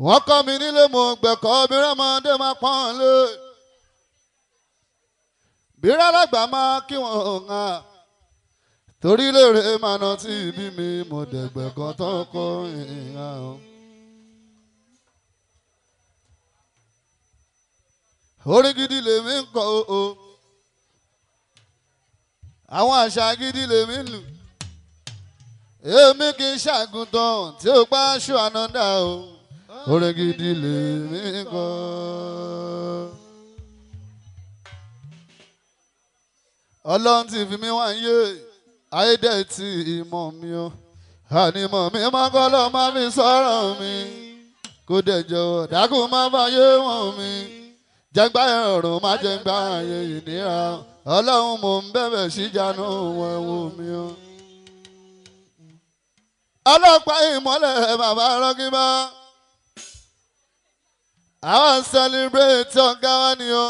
wọ́n kọ́ mi nílé mo gbẹ̀kọ́ bí rẹ́mọdé máa pọ́n lé bí rẹ́lágbà máa kí wọ́n hàn torí lèrè màná tí ìbí mi mo dẹ̀gbẹ̀kọ́ tó kọ́ ìhàn. orin gidi lèmi ń kọ o àwọn àṣà gidi lèmi ń lù èmi kì í ṣàgùntàn tí ó gbá aṣọ ànádà o orin gidi lèmi ń kọ. ọlọ́run ti fi mí wá yé ayédè tí ìmọ̀ mi o ànímọ̀ mi máa kọ́ lọ́ máa fi sọ̀rọ̀ mi kó dẹ̀ jọ̀wọ́ dákun máa fàyè wọ̀n mi jẹ́gbá ẹ̀rùn má jẹ́gbá ayé ìnira ọlọ́run mò ń bẹ̀bẹ̀ síjànú wọn wò mí o. ọlọ́pàá ìmọ́lẹ̀ bàbá rọ́gíbá àwọn celebrate ọ̀gá wa ni o.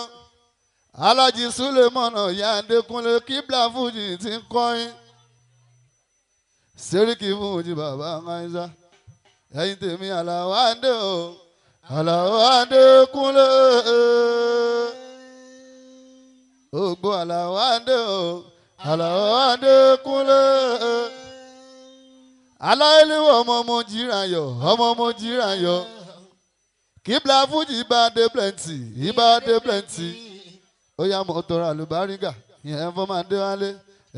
Alájí Sule mọ̀nà ìyá Adékúnlé kíbla fújì ti ń kọ́yìn Sẹ́ríkì fújì bàbá Káísà ẹ̀yin tèmi Alao Adé o Alao Adékúnlé ògbó Alao Adé o Alao Adékúnlé aláìléwọ̀ ọmọ mo jírayọ̀ kíbla fújì bá dé plenty ìbá dé plenty. Ó yá mo tọrọ àlùbáríkà yẹn fún máa dé wálé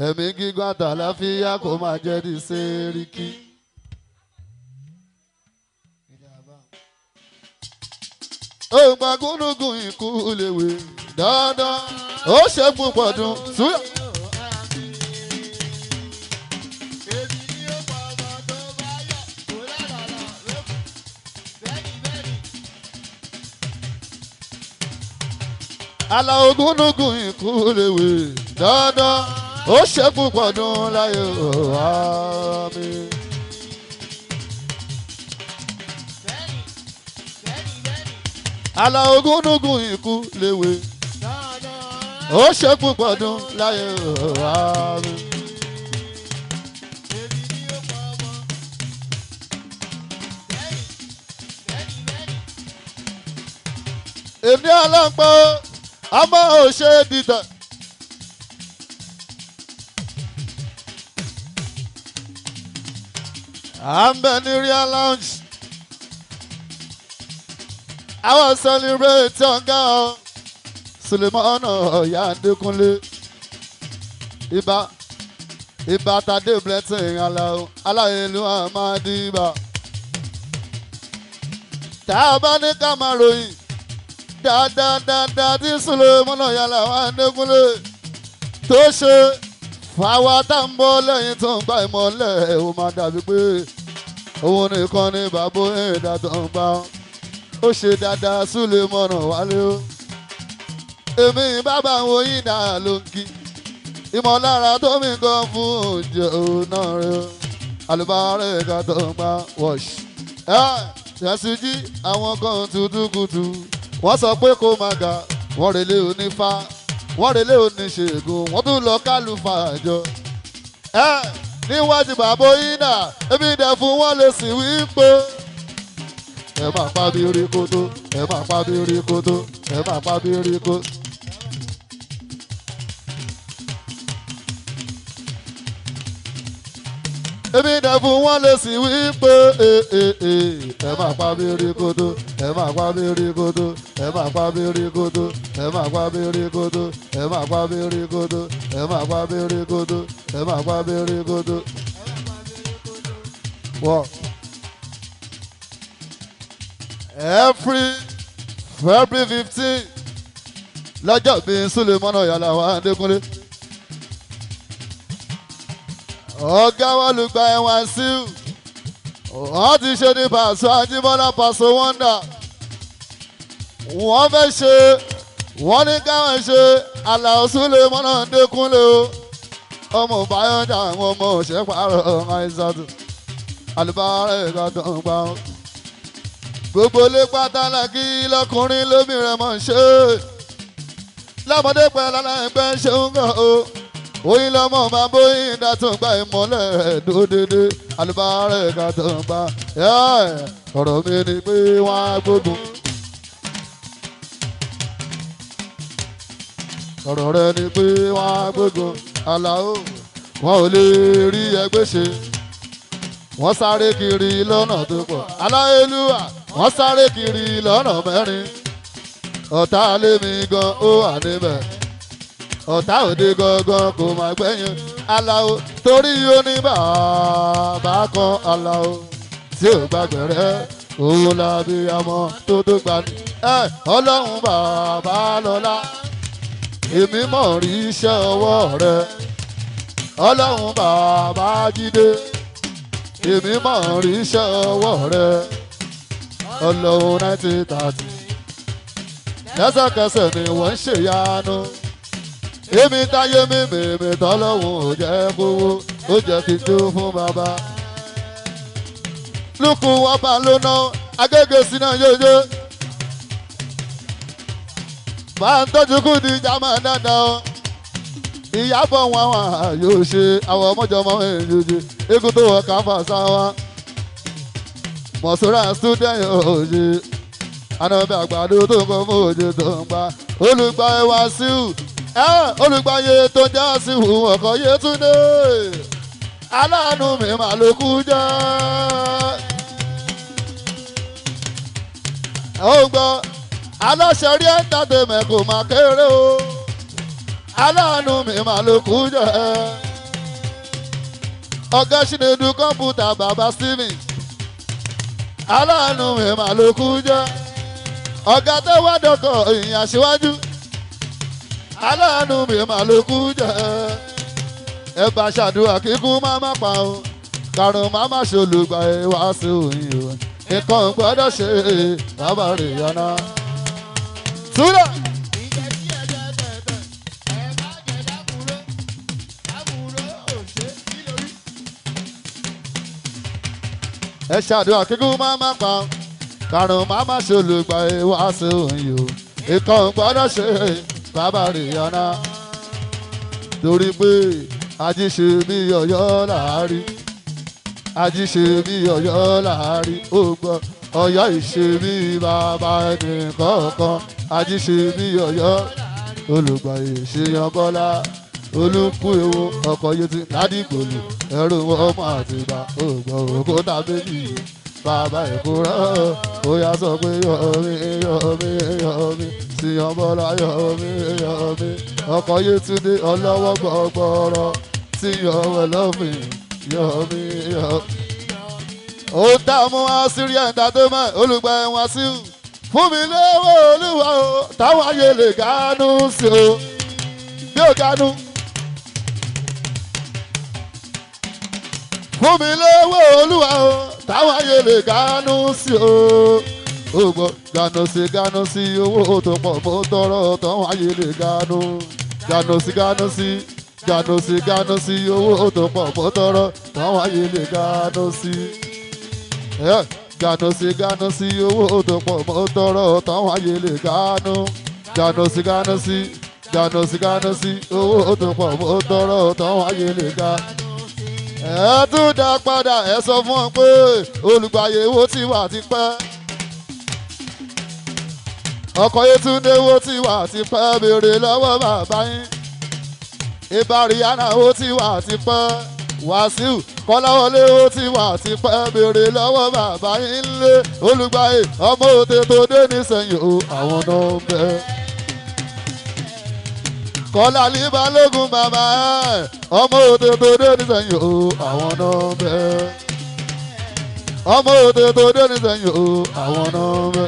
ẹ̀mí gígùn àtàlàfíà kó máa jẹ́ di Sẹ́ríkì. ó gba gúnúgún ikú léwe dandan ó ṣe púpọ̀ dùn súyà. Alao gúnúgún ikú léwe dandan ó ṣe púpọ̀ dùn láyé àmì. Alao gúnúgún ikú léwe ó ṣe púpọ̀ dùn láyé àmì. èmi ọlọ́pàá ọmọ òṣè dìtẹ̀. à ń bẹ ní real lounge. àwọn celebrate ọ̀gá ọ Sulemana ọ̀yá Adékúnlé ibà tàdé blessing Alao aláìlú àmàdìbà. tá a bá ní ká máa ròyìn dáadáa tí Sulemana Alao Adékúnlé tó ṣe fáwa tá ń bọ́ lẹ́yìn tó ń gba ìmọ̀lẹ̀ ó máa dàbí pé òun nìkan ní bàbá ẹ̀dá tó ń bá ó ṣe dáadáa Sulemana wálé o. èmi bàbá wo yín náà ló ń kí ìmọ̀lára tó mi gan fún oúnjẹ òun náà rẹ o. àlùbárẹ̀ ẹ̀ka tó ń gbá wọ̀ṣ. ṣàṣùjí àwọn kan tutukutu wọ́n sọ pé kó má ga wọ́n relé onífá wọ́n relé oníṣègùn wọ́n tún lọ kálùfà àjọ. níwájú bàbá yín náà ebi dẹ̀ fún wọn lè sì wí pé ẹ máa pa bí orí kótó ẹ máa pa bí orí kótó ẹ máa pa bí orí kótó. ebi dẹ̀ fún wọn lè sì wí pé ẹ máa pa bí orí kótó ẹ máa pa bí orí kótó ẹ máa pa bí orí kótó ẹ máa pa bí orí kótó ẹ máa pa bí orí kótó ẹ máa pa bí orí kótó ẹ máa pa bí orí kótó. Every February 15 lọ́jọ́ bíi Sulemana Alao Adékúnlé. ọ̀gá wọn lùgbà ẹ̀wọ̀n sí wọ́n ti ṣe ní Paso Ajíbọ́lá Paso Wonder. wọ́n fẹ́ ṣe wọ́n ní káwọn ṣe Alao Sulemana Adékúnlé o. ọmọ báyọ̀dá àwọn ọmọ òṣèpàrọ̀ àìsàn àlùbárẹ̀ ẹ̀ka tó ń gbà. gbogbo lé pátálà kí lọkùnrin lóbìnrin mọ̀ ṣe lọ́mọdé pẹ́ lálẹ́gbẹ́ ṣe ń gàn o oyin lọ́mọ máa bóyin dàtún gba ìmọ̀lẹ̀ dódédé alùbárẹ̀ ká tó ń gbà ọ̀rọ̀ mi ni pé wọ́n á gbógun. ọ̀rọ̀ rẹ ni pé wọ́n á gbógun Alao wọn ò lè rí ẹgbẹ́ ṣe wọ́n sáré kiri lọ́nà tó pọ̀ aláyélúwà wọ́n sáré kiri lọ́nà mẹ́rin ọ̀tá lé mi gan ó wà níbẹ̀ ọ̀tá òde gangan kò má gbẹ̀yìn Alao torí oníbàbà kan Alao tí ò gbàgbẹ̀rẹ́ òun làbí àmọ́ tó gbani ọlọ́run bàbá lọ́lá èmi mọ̀ rí iṣẹ́ ọwọ́ rẹ ọlọ́run bàbá jídé èmi mọ̀ rí iṣẹ́ ọwọ́ rẹ ọlọ́run 1930 lẹ́sẹ̀kẹsẹ̀ ni wọ́n ń ṣèyanu èmi táyé mi mèmè tọ́lọ́hún ò jẹ́ kówó ó jẹ́ kí n jó fún bàbá lùkù wọn bá ló ná agége síná yóyó máa ń tọ́jú kú di jama dandan o ìyàbọ̀ wọn yóò ṣe àwọn ọmọjọmọ èyí egun tó wọ káfà sáwá mọ̀sọ́rà student yóò ṣe anábẹ́ àgbàdo tó kọ́ fún òjò tó ń pa olùgbà ẹwà síhù olùgbàyè tó já síhù ọkọ̀ Yétúndé aláàánú mi mà ló kú jẹ́ ó gbọ́ aláṣẹ rí entertainment kò má kéré o aláàánú mi mà ló kú jẹ́ ọ̀gá Ṣínédù kọ̀ǹpútà bàbá Steven aláàánú mi mà ló kú jẹ́ ọ̀gá tó wá dọ́kọ̀ ìyìn aṣíwájú aláàánú mi mà ló kú jẹ́ ẹ bá ṣàdúrà kíkú má má pa o karùn-ún má má ṣolùgbà ẹ wá sí òyìn o nǹkan gbọ́dọ̀ ṣe bàbá rẹ̀ yànnà. Sule. ẹ ṣàdúrà kíkú má má pa karùn-ún má má ṣolùgbà ẹ wá sí òyìn o nǹkan gbọ́dọ̀ ṣe bàbá rẹ̀ yànnà. torí pé ají ṣe bí Ọ̀yọ́ láàárín ají ṣe bí Ọ̀yọ́ láàárín ó gbọ́ Ọ̀yọ́ ìṣe bí bàbá ẹnì kọ̀ọ̀kan ají ṣe bí Ọ̀yọ́ olùgbàyè ṣèyàn Bọ́lá olùkú ewo ọkọ̀ Yétí ládìgbòlù ẹrù ọmọ Àtìbà ó gbọ́ òkúta méjì bàbá ìkúrọ́ ó yá sọ pé yọ̀mí yọ̀mí yọ̀mí ṣèyàn Bọ́lá yọ̀mí yọ̀mí ọkọ̀ Yétúndé ọlọ́wọ́ gbọ́gbọ́rọ́ tí yọ̀wẹ̀ lọ́mì yọ̀mí yọ̀mí. ó dààmú àṣírí entertainment olùgbà ẹ̀wọ̀n sí fún mi léwọ́ olúwa o táwọn ayé lè gánú sí o bí ó gánú. fún mi léwọ́ olúwa o táwọn ayé lè gánú sí o. ó gbọ́ gánú sí owó tó pọ̀ mọ́ tọrọ táwọn ayé lè gánú gánú sí owó tó pọ̀ mọ́ tọrọ táwọn ayé lè gánú sí. gánú sí owó tó pọ̀ mọ́ tọrọ táwọn ayé lè gánú sí owó tó pọ̀ mọ́ tọrọ táwọn ayé lè gánú. ẹ tún dá padà ẹ sọ fún ọ pé olùgbàyè wo ti wà tipẹ́ ọkọ̀ Yétúndé wo ti wà tipẹ́ béèrè lọ́wọ́ bàbá yín ìbáríyànà wo ti wà tipẹ́ Wàsíù Kọ́láwọlé wo ti wà tipẹ́ béèrè lọ́wọ́ bàbá yín lé olùgbàyè ọmọ òde tó dé nísẹ̀yìn o àwọn náà ń bẹ. Kọ́lá Balógun bàbá ẹ̀ ọmọ òde tó dé nísẹ̀yìn o àwọn náà ń bẹ. ọmọ òde tó dé nísẹ̀yìn o àwọn náà ń bẹ.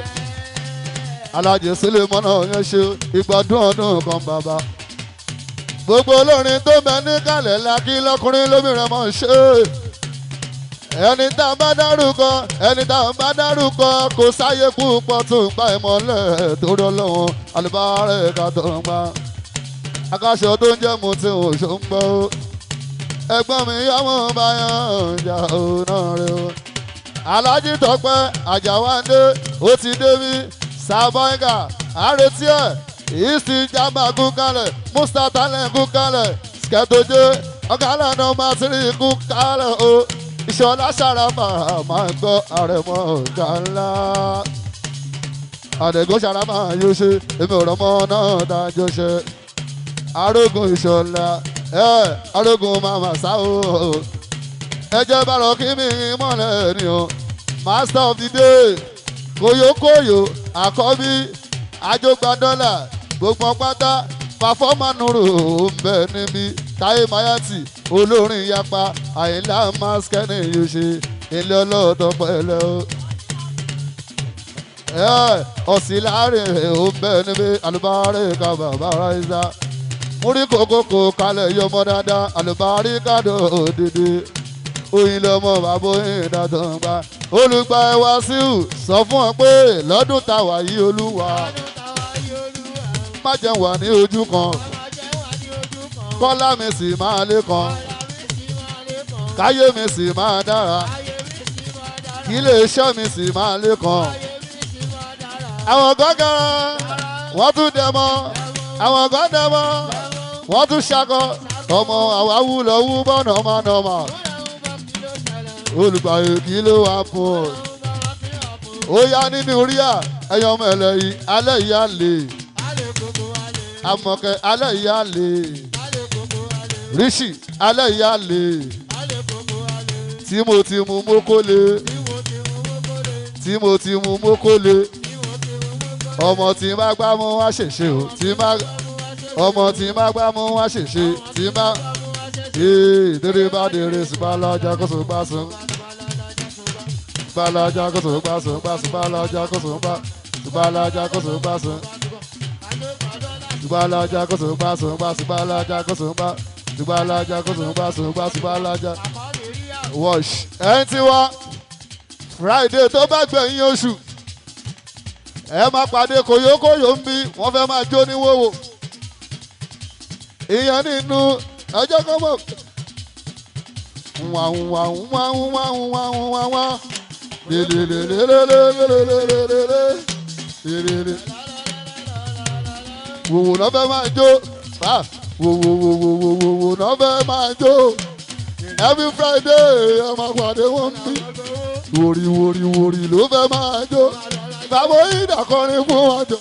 Alájẹ Sulemana yẹn ṣe ìgbádùn ọdún kan bàbá. Gbogbo olórin tó bẹ ní kàlẹ̀ la kí lọ́kùnrin lóbìnrin mọ̀ ṣe. ẹni tá a bá dárúkọ kò sáyé púpọ̀ tó ń pa ìmọ̀lẹ̀ tó dọ́lọ́wọ́n alùbárẹ̀ ká tó ń pa. Akáṣọ tó ń jẹ́ mu tí ò ṣó ń gbọ́. ẹ̀gbọ́n mi yọmọ báyọ̀ ń jà òun náà rẹ o. Alájí Tọ́pẹ́ Àjàwándé ó ti débi Sàbọ̀ǹgà àrètí ẹ̀ ìsì jàmbá kú kalẹ̀ Mustatalen kú kalẹ̀ Skẹ́tọ́jé ọ̀gálẹ̀ náà máa ti rí kú kalẹ̀ o Ìṣọ̀lá Ṣàràfà máa ń gbọ́ àrẹ̀mọ ọ̀gá ńlá Àdẹ̀gún Ṣàràfà yóò ṣe èmi ò rọ́mọ náà dájọ́ ṣe arógun Ìṣọ̀lá arógun màmá sáwó ẹ jẹ́ bá lọ kí mi mọ́lẹ̀ ni o master of the day kòyókòyó àkọ́bí àjọgbá dọ́là gbogbo pátá pàfọ́mà nùrù ń bẹ níbi Táyé Mayati olórin yapa Àyìnlá maskẹ́ni yóò ṣe ilé ọlọ́ọ̀tọ̀ pẹ̀lẹ́ o ọ̀sìláàrin ò ń bẹ níbi alùbárẹ̀ ká bàbá ráìsà múrí kòkòkò kalẹ̀ yọmọ dáadáa alùbárẹ̀ kádò òdìdí oyin lọmọ bàbá oyin dàtọ̀ ń gbà olùgbà ẹwà síhù sọ fún ọ pé lọ́dún táwa yí olúwa má jẹ́ wà ní ojú kan kọ́lá mi sì máa lékan káyé mi sì máa dára kí ilé iṣẹ́ mi sì máa lékan àwọn gọ́gàrà wọ́n tún dẹmọ àwọn gọ́dẹmọ wọ́n tún ṣakọ ọmọ àwáwú lọ́wú bọ́ nọ́mọ́nọ́mọ́ olùgbàyè kí ló wà fún ọ ó yá nínú ríà ẹyọ ọmọ ẹlẹ́yìí alẹ́ yìí á lè Àmọ̀kẹ́ alẹ́ yìí á lè Ríṣì alẹ́ yìí á lè Tímọ́tímù mókólé Tímọ́tímù mókólé ọmọ tí má gbá mú wá ṣèṣe o ọmọ tí má gbá mú wá ṣèṣe tí má dèrè bá dèrè ṣùgbọ́n kó sùn bá sùn balaja kó sùn bá sùn bá sùn balaja kó sùn bá balaja kó sùn bá sùn balaja kó sùn bá sùn bá sùn balaja kó sùn bá balaja kó sùn bá sùn bá sùn balaja. wash ẹni tí wá Friday tó bá gbẹ̀yìn oṣù ẹ máa pàdé kòyókòyó ń bí wọ́n fẹ́ máa jó ní wòwò ìyẹn nínú ọjọ́ kan mọ̀ wòwò náà fẹ́ máa jó wòwò náà fẹ́ máa jó every Friday ẹ máa pàdé wọn bí wòrì ló fẹ́ máa jó bàbá yìí dàkọrin fún wọn jọ.